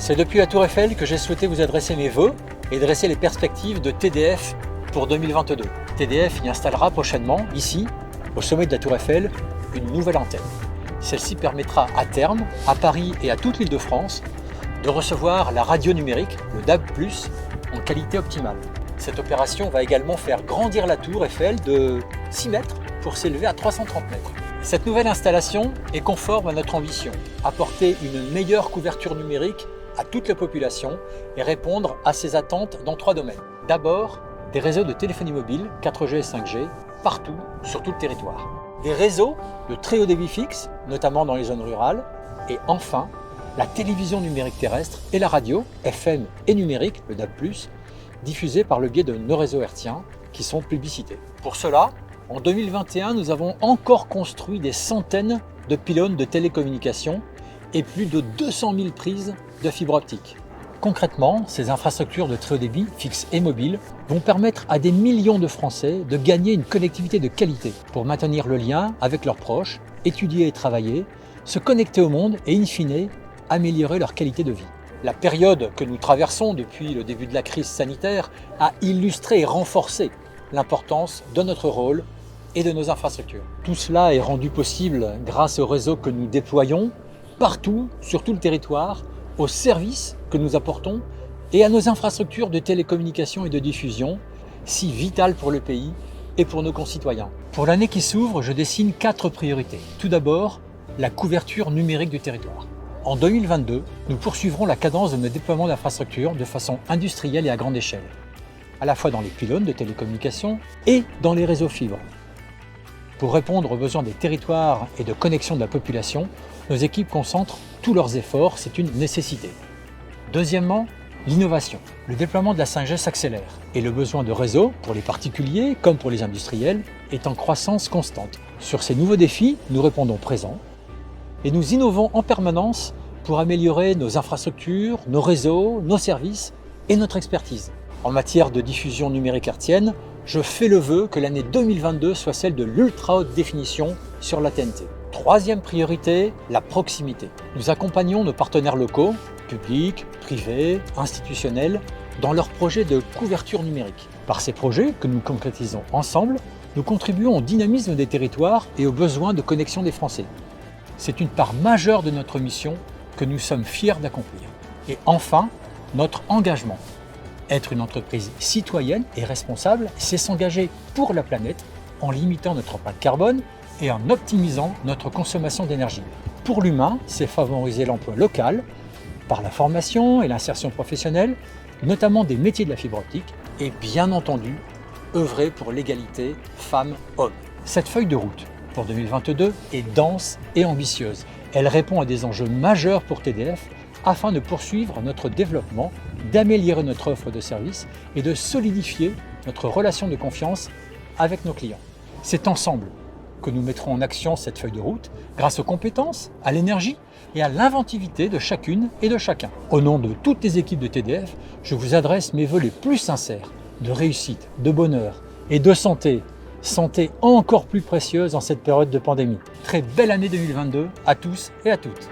C'est depuis la Tour Eiffel que j'ai souhaité vous adresser mes vœux et dresser les perspectives de TDF pour 2022. TDF y installera prochainement, ici, au sommet de la Tour Eiffel, une nouvelle antenne. Celle-ci permettra à terme, à Paris et à toute l'Île-de-France, de recevoir la radio numérique, le DAB+, en qualité optimale. Cette opération va également faire grandir la Tour Eiffel de 6 mètres pour s'élever à 330 mètres. Cette nouvelle installation est conforme à notre ambition, apporter une meilleure couverture numérique à toute la population et répondre à ses attentes dans 3 domaines. D'abord, des réseaux de téléphonie mobile 4G et 5G partout sur tout le territoire. Des réseaux de très haut débit fixe, notamment dans les zones rurales. Et enfin, la télévision numérique terrestre et la radio, FM et numérique, le DAB+, diffusée par le biais de nos réseaux hertziens qui sont publicités. Pour cela, en 2021, nous avons encore construit des centaines de pylônes de télécommunications et plus de 200 000 prises de fibre optique. Concrètement, ces infrastructures de très haut débit, fixes et mobiles, vont permettre à des millions de Français de gagner une connectivité de qualité pour maintenir le lien avec leurs proches, étudier et travailler, se connecter au monde et in fine, améliorer leur qualité de vie. La période que nous traversons depuis le début de la crise sanitaire a illustré et renforcé l'importance de notre rôle et de nos infrastructures. Tout cela est rendu possible grâce au réseau que nous déployons partout, sur tout le territoire, aux services que nous apportons et à nos infrastructures de télécommunication et de diffusion, si vitales pour le pays et pour nos concitoyens. Pour l'année qui s'ouvre, je dessine 4 priorités. Tout d'abord, la couverture numérique du territoire. En 2022, nous poursuivrons la cadence de nos déploiements d'infrastructures de façon industrielle et à grande échelle, à la fois dans les pylônes de télécommunications et dans les réseaux fibres. Pour répondre aux besoins des territoires et de connexion de la population, nos équipes concentrent tous leurs efforts, c'est une nécessité. Deuxièmement, l'innovation. Le déploiement de la 5G s'accélère et le besoin de réseaux, pour les particuliers comme pour les industriels, est en croissance constante. Sur ces nouveaux défis, nous répondons présent et nous innovons en permanence pour améliorer nos infrastructures, nos réseaux, nos services et notre expertise. En matière de diffusion numérique hertzienne, je fais le vœu que l'année 2022 soit celle de l'ultra haute définition sur la TNT. Troisième priorité, la proximité. Nous accompagnons nos partenaires locaux, publics, privés, institutionnels, dans leurs projets de couverture numérique. Par ces projets que nous concrétisons ensemble, nous contribuons au dynamisme des territoires et aux besoins de connexion des Français. C'est une part majeure de notre mission que nous sommes fiers d'accomplir. Et enfin, notre engagement. Être une entreprise citoyenne et responsable, c'est s'engager pour la planète en limitant notre empreinte carbone et en optimisant notre consommation d'énergie. Pour l'humain, c'est favoriser l'emploi local par la formation et l'insertion professionnelle, notamment des métiers de la fibre optique, et bien entendu, œuvrer pour l'égalité femmes-hommes. Cette feuille de route pour 2022 est dense et ambitieuse. Elle répond à des enjeux majeurs pour TDF afin de poursuivre notre développement, d'améliorer notre offre de services et de solidifier notre relation de confiance avec nos clients. C'est ensemble que nous mettrons en action cette feuille de route grâce aux compétences, à l'énergie et à l'inventivité de chacune et de chacun. Au nom de toutes les équipes de TDF, je vous adresse mes vœux les plus sincères de réussite, de bonheur et de santé. Santé encore plus précieuse en cette période de pandémie. Très belle année 2022 à tous et à toutes.